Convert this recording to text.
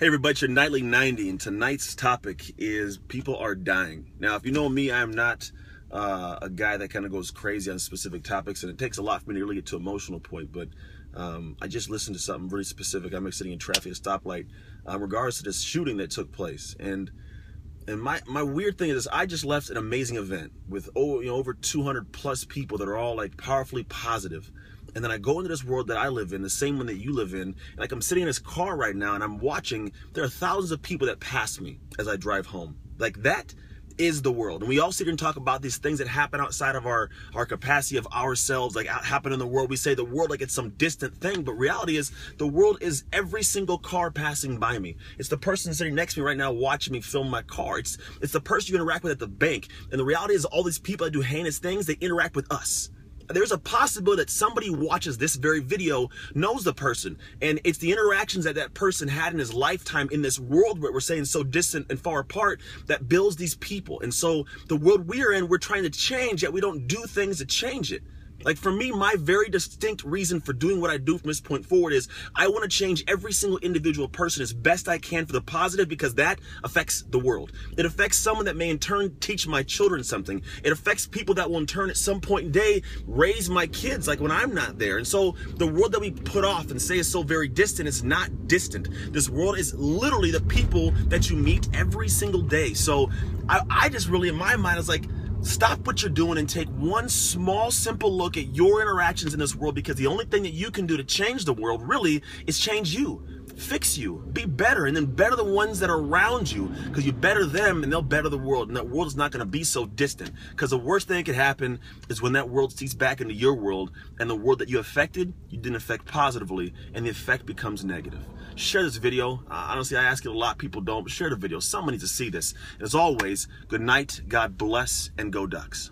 Hey everybody, it's your Nightly 90, and tonight's topic is people are dying. Now, if you know me, I'm not a guy that kind of goes crazy on specific topics, and it takes a lot for me to really get to an emotional point, but I just listened to something really specific. I'm sitting in traffic at a stoplight in regards to this shooting that took place. And my weird thing is I just left an amazing event with over 200 plus people that are all like powerfully positive. And then I go into this world that I live in, the same one that you live in. Like I'm sitting in this car right now and I'm watching, there are thousands of people that pass me as I drive home. Like that is the world. And we all sit here and talk about these things that happen outside of our capacity of ourselves, like happen in the world. We say the world like it's some distant thing, but reality is the world is every single car passing by me. It's the person sitting next to me right now watching me film my car. It's the person you interact with at the bank. And the reality is all these people that do heinous things, they interact with us. There's a possibility that somebody who watches this very video knows the person, and it's the interactions that that person had in his lifetime in this world where we're saying so distant and far apart that builds these people. And so the world we are in, we're trying to change, yet we don't do things to change it. Like for me, my very distinct reason for doing what I do from this point forward is I want to change every single individual person as best I can for the positive, because that affects the world. It affects someone that may in turn teach my children something. It affects people that will in turn at some point in day raise my kids like when I'm not there. And so the world that we put off and say is so very distant is not distant. This world is literally the people that you meet every single day. So I just really, in my mind, is like, stop what you're doing and take one small, simple look at your interactions in this world, because the only thing that you can do to change the world really is change you. Fix you. Be better, and then better the ones that are around you, because you better them and they'll better the world, and that world is not going to be so distant, because the worst thing that could happen is when that world seeps back into your world, and the world that you affected, you didn't affect positively, and the effect becomes negative. Share this video. Honestly, I ask it a lot. People don't, but share the video. Someone needs to see this. And as always, good night, God bless, and go Ducks.